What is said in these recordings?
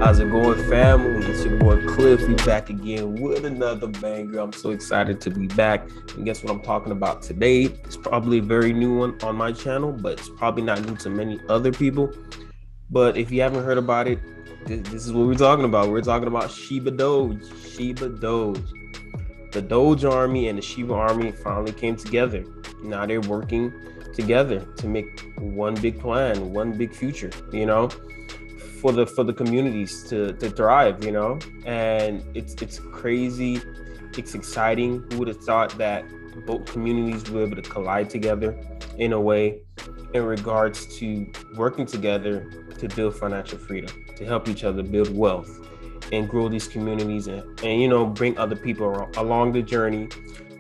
How's it going, family? It's your boy Cliff. We back again with another banger. I'm so excited to be back. And guess what I'm talking about today? It's probably a very new one on my channel, but it's probably not new to many other people. But if you haven't heard about it, this is what we're talking about. We're talking about Shiba Doge. Shiba Doge. The Doge Army and the Shiba Army finally came together. Now they're working together to make one big plan, one big future, for the communities to thrive, and it's crazy, it's exciting. Who would have thought that both communities were able to collide together in a way in regards to working together to build financial freedom, to help each other build wealth and grow these communities and bring other people along the journey.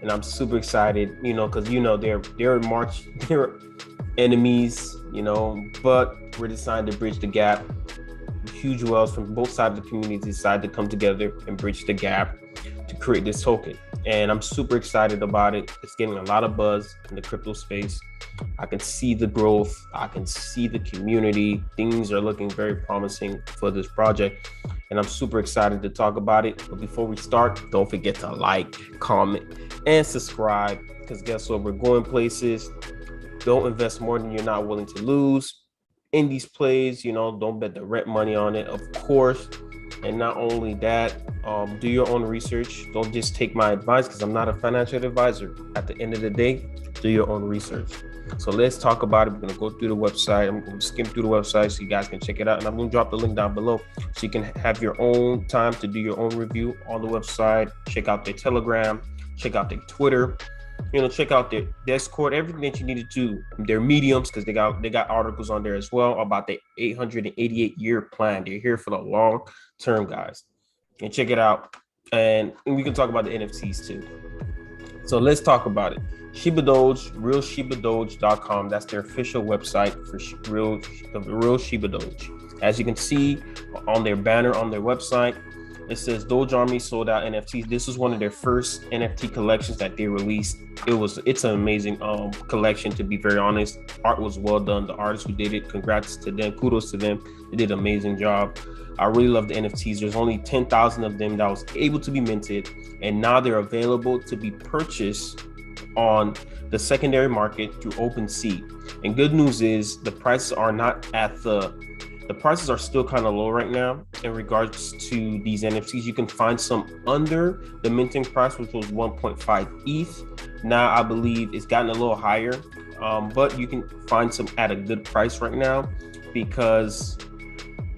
And I'm super excited, because they're enemies, but we're deciding to bridge the gap. Huge wells from both sides of the community decide to come together and bridge the gap to create this token. And I'm super excited about it. It's getting a lot of buzz in the crypto space. I can see the growth. I can see the community. Things are looking very promising for this project. And I'm super excited to talk about it. But before we start, don't forget to like, comment, and subscribe. Because guess what? We're going places. Don't invest more than you're not willing to lose in these plays. Don't bet the rent money on it, of course. And not only that, do your own research. Don't just take my advice, because I'm not a financial advisor. At the end of the day, do your own research. So let's talk about it. We're going to go through the website. I'm going to skim through the website so you guys can check it out. And I'm going to drop the link down below so you can have your own time to do your own review on the website. Check out their Telegram, check out their Twitter, check out their Discord, everything that you need to do. Their mediums, because they got articles on there as well about the 888-year plan. They're here for the long term, guys. And check it out. And we can talk about the NFTs too. So let's talk about it. Shiba Doge, realshibadoge.com. That's their official website for the real Shiba Doge. As you can see on their banner on their website, it says Doge Army sold out NFTs. This was one of their first NFT collections that they released. It's an amazing collection, to be very honest. Art was well done. The artists who did it, congrats to them, kudos to them. They did an amazing job. I really love the NFTs. There's only 10,000 of them that was able to be minted, and now they're available to be purchased on the secondary market through OpenSea. And good news is the prices are not at the prices are still kind of low right now in regards to these NFTs. You can find some under the minting price, which was 1.5 ETH. Now I believe it's gotten a little higher, but you can find some at a good price right now, because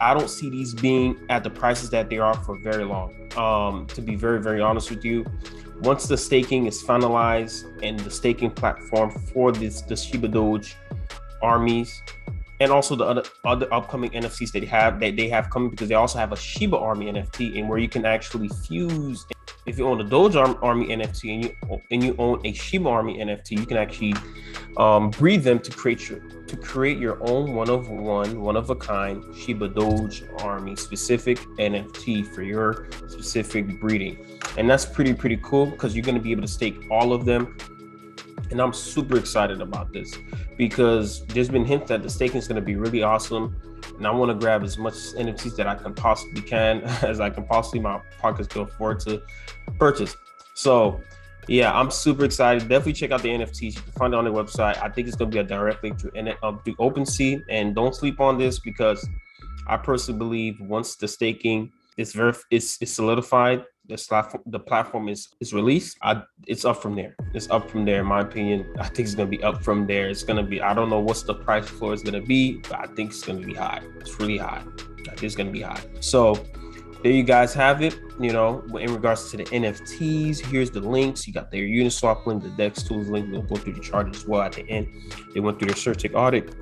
I don't see these being at the prices that they are for very long. To be very, very honest with you, once the staking is finalized and the staking platform for the Shiba Doge armies, and also the other upcoming NFTs that they have coming, because they also have a Shiba Army NFT, and where you can actually fuse. If you own a Doge Army NFT and you own a Shiba Army NFT, you can actually breed them to create your own one of a kind Shiba Doge Army specific NFT for your specific breeding. And that's pretty cool, because you're going to be able to stake all of them. And I'm super excited about this, because there's been hints that the staking is going to be really awesome. And I want to grab as much NFTs that I can possibly as I can possibly, my pockets can afford to purchase. So yeah, I'm super excited. Definitely check out the NFTs. You can find it on their website. I think it's going to be a direct link to OpenSea. And don't sleep on this, because I personally believe once the staking is solidified, the platform is released, it's up from there. It's up from there, in my opinion. I think it's going to be up from there. It's going to be, I don't know what's the price floor is going to be, but I think it's going to be high. It's really high. I think it's going to be high. So there you guys have it. In regards to the NFTs, here's the links. You got their Uniswap link, the DEX tools link. We'll go through the chart as well at the end. They went through their CertiK audit.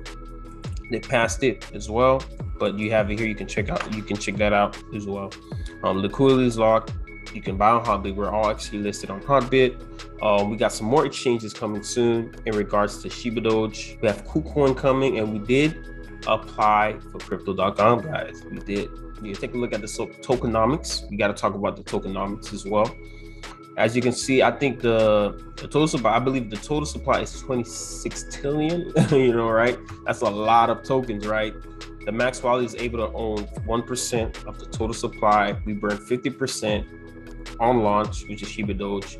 They passed it as well, but you have it here. You can check that out as well. Liquidity is locked. You can buy on Hotbit. We're all actually listed on Hotbit. We got some more exchanges coming soon in regards to Shiba Doge. We have KuCoin coming, and we did apply for Crypto.com, guys. We did. You take a look at the tokenomics. We got to talk about the tokenomics as well. As you can see, I think the total supply, I believe the total supply is 26 trillion, right? That's a lot of tokens, right? The max wallet is able to own 1% of the total supply. We burn 50% on launch, which is Shiba Doge,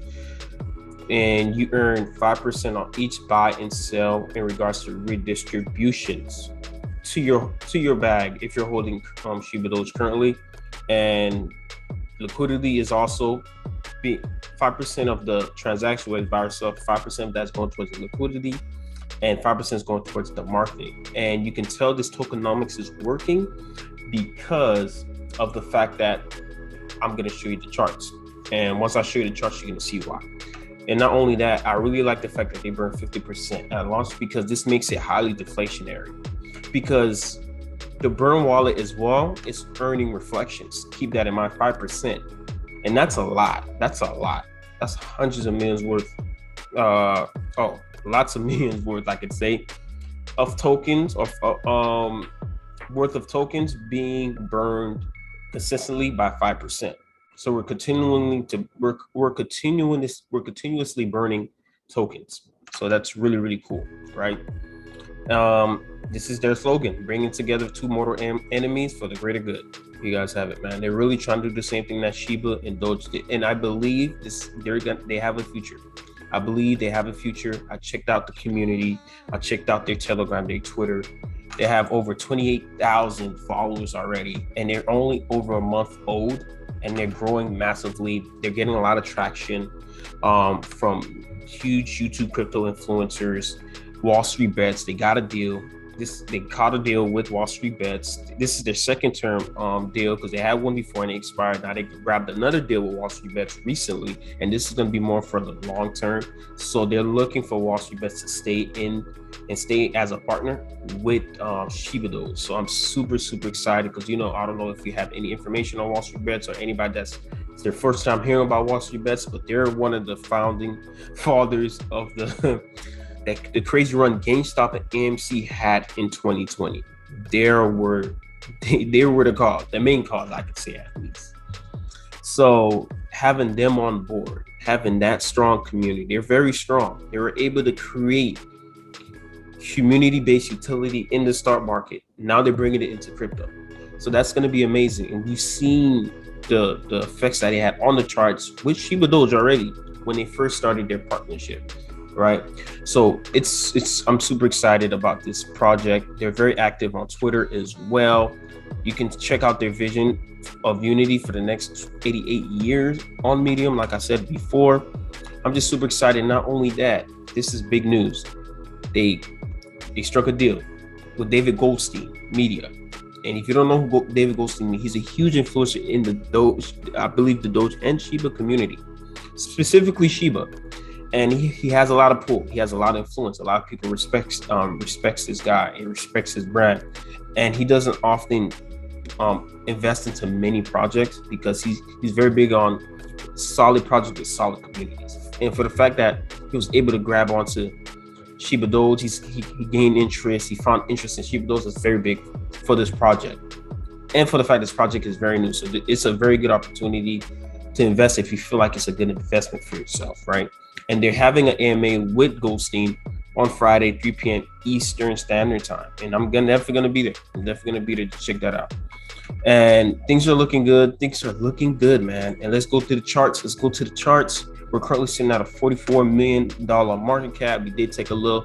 and you earn 5% on each buy and sell in regards to redistributions to your bag if you're holding Shiba Doge currently. And liquidity is also 5% of the transaction with buy or sell. 5% of that's going towards the liquidity, and 5% is going towards the marketing. And you can tell this tokenomics is working because of the fact that I'm going to show you the charts. And once I show you the charts, you're going to see why. And not only that, I really like the fact that they burn 50% at launch, because this makes it highly deflationary. Because the burn wallet as well is earning reflections. Keep that in mind, 5%. And that's a lot. That's a lot. That's hundreds of millions worth. Lots of millions worth, I could say, of tokens, worth of tokens being burned consistently by 5%. So we're continuously burning tokens. So that's really, really cool, right? This is their slogan: bringing together two mortal enemies for the greater good. You guys have it, man. They're really trying to do the same thing that Shiba and Doge did, and I believe they have a future. I believe they have a future. I checked out the community. I checked out their Telegram, their Twitter. They have over 28,000 followers already, and they're only over a month old, and they're growing massively. They're getting a lot of traction from huge YouTube crypto influencers, Wall Street Bets. They got a deal. They caught a deal with Wall Street Bets. This is their second term deal, because they had one before and it expired. Now they grabbed another deal with Wall Street Bets recently, and this is going to be more for the long term. So they're looking for Wall Street Bets to stay in and stay as a partner with Shiba Doge. So I'm super excited, because I don't know if you have any information on Wall Street Bets, or anybody that's their first time hearing about Wall Street Bets, but they're one of the founding fathers of the crazy run GameStop and AMC had in 2020. They were the main cause, I could say, at least. So having them on board, having that strong community, they're very strong. They were able to create community-based utility in the stock market. Now they're bringing it into crypto. So that's going to be amazing. And we've seen the effects that they had on the charts with Shiba Doge already when they first started their partnership. Right, so I'm super excited about this project. They're very active on Twitter as well. You can check out their vision of unity for the next 88 years on Medium. Like I said before, I'm just super excited. Not only that, this is big news. They struck a deal with David Goldstein Media. And if you don't know who David Goldstein is, he's a huge influencer in the Doge, I believe the Doge and Shiba community, specifically Shiba. And he has a lot of pull. He has a lot of influence. A lot of people respects this guy and respects his brand. And he doesn't often invest into many projects, because he's very big on solid projects with solid communities. And for the fact that he was able to grab onto Shiba Doge, he gained interest. He found interest in Shiba Doge. That's very big for this project. And for the fact this project is very new. So it's a very good opportunity to invest if you feel like it's a good investment for yourself, right? And they're having an AMA with Goldstein on Friday, 3 p.m. Eastern Standard Time. And I'm definitely going to be there. I'm definitely going to be there to check that out. And things are looking good. Things are looking good, man. And let's go to the charts. We're currently sitting at a $44 million market cap. We did take a little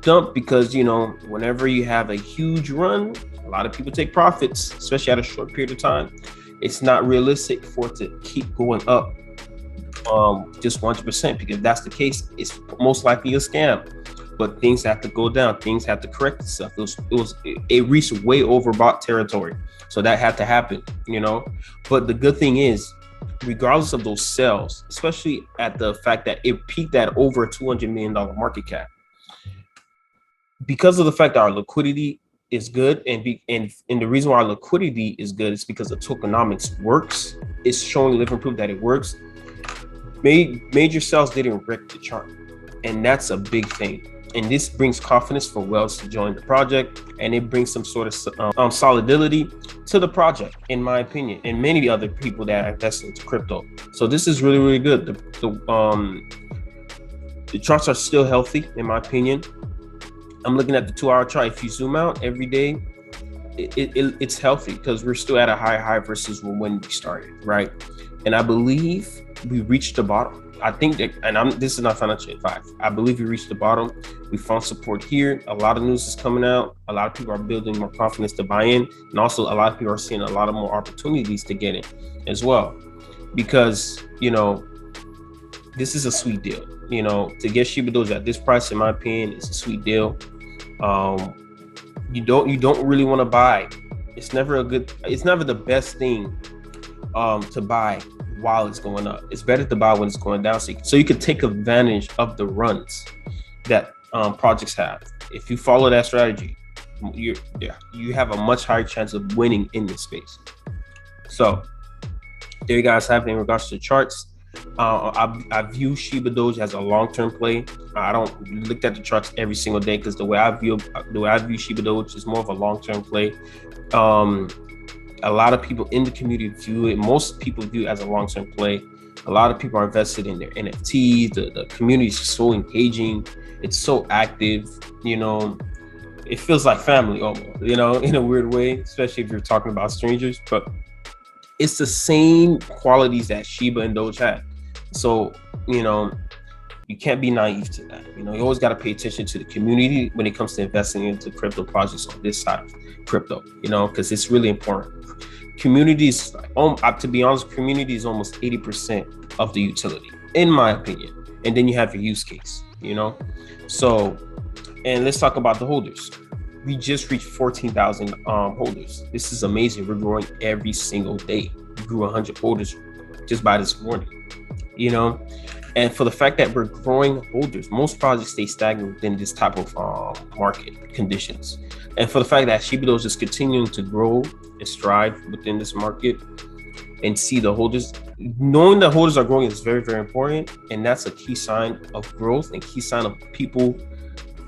dump because, whenever you have a huge run, a lot of people take profits, especially at a short period of time. It's not realistic for it to keep going up just 100%, because if that's the case, it's most likely a scam. But things have to go down. Things have to correct itself. It reached way overbought territory, so that had to happen, But the good thing is, regardless of those sales, especially at the fact that it peaked at over a $200 million market cap, because of the fact that our liquidity is good, and the reason why our liquidity is good is because the tokenomics works. It's showing living proof that it works. Major sales didn't wreck the chart, and that's a big thing. And this brings confidence for Wells to join the project, and it brings some sort of solidity to the project, in my opinion, and many other people that are investing into crypto. So this is really, really good. The charts are still healthy, in my opinion. I'm looking at the 2-hour chart. If you zoom out every day, it's healthy because we're still at a high versus when we started, right? And I believe we reached the bottom. I think that, and this is not financial advice, I believe we reached the bottom. We found support here. A lot of news is coming out. A lot of people are building more confidence to buy in, and also a lot of people are seeing a lot of more opportunities to get in as well, because this is a sweet deal. To get Shiba Doge at this price, in my opinion, it's a sweet deal. You don't really want to buy. It's never the best thing to buy while it's going up. It's better to buy when it's going down, so you can take advantage of the runs that projects have. If you follow that strategy, you have a much higher chance of winning in this space. So there you guys have it in regards to the charts. I view Shiba Doge as a long-term play. I don't look at the charts every single day, because the way I view Shiba Doge is more of a long-term play. A lot of people in the community view it. Most people view it as a long-term play. A lot of people are invested in their NFTs. The community is so engaging. It's so active. It feels like family almost. In a weird way, especially if you're talking about strangers. But it's the same qualities that Shiba and Doge had. So, you can't be naive to that. You always got to pay attention to the community when it comes to investing into crypto projects on this side of crypto, because it's really important. Communities, to be honest, community is almost 80% of the utility, in my opinion. And then you have your use case, So, and let's talk about the holders. We just reached 14,000 holders. This is amazing. We're growing every single day. We grew 100 holders just by this morning, And for the fact that we're growing holders, most projects stay stagnant within this type of market conditions. And for the fact that Shiba Doge is continuing to grow and strive within this market and see the holders, knowing that holders are growing is very, very important. And that's a key sign of growth and key sign of people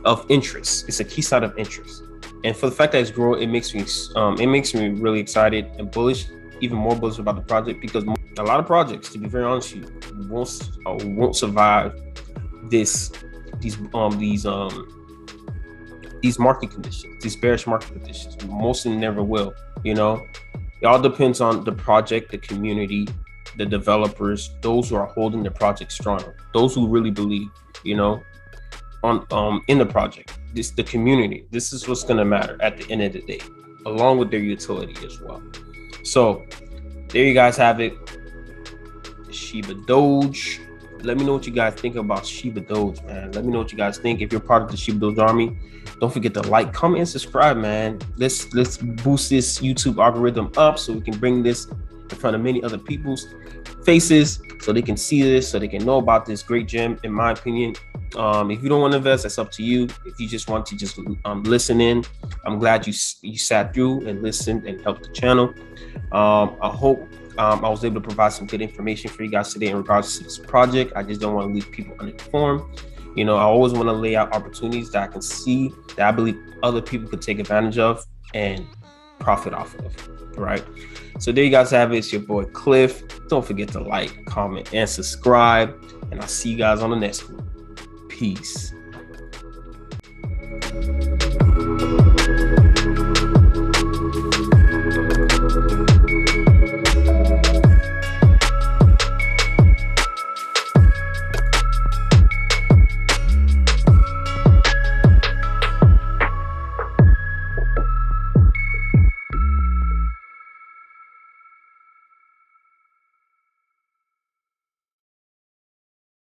of interest. It's a key sign of interest. And for the fact that it's growing, it makes me really excited and bullish, even more bullish about the project, because a lot of projects, to be very honest with you, won't survive these market conditions, these bearish market conditions. Most of them never will. It all depends on the project, the community, the developers, those who are holding the project strong, those who really believe, in the project. The community. This is what's going to matter at the end of the day, along with their utility as well. So there you guys have it. Shiba Doge. Let me know what you guys think about Shiba Doge, man. Let me know what you guys think. If you're part of the Shiba Doge army, don't forget to like, comment, and subscribe, man. Let's boost this YouTube algorithm up so we can bring this in front of many other people's faces, so they can see this, so they can know about this great gem, in my opinion. If you don't want to invest, that's up to you. If you just want to listen in, I'm glad you sat through and listened and helped the channel. I hope I was able to provide some good information for you guys today in regards to this project. I just don't want to leave people uninformed. I always want to lay out opportunities that I can see that I believe other people could take advantage of and profit off of, right? So there you guys have it. It's your boy Cliff. Don't forget to like, comment, and subscribe, and I'll see you guys on the next one. Peace.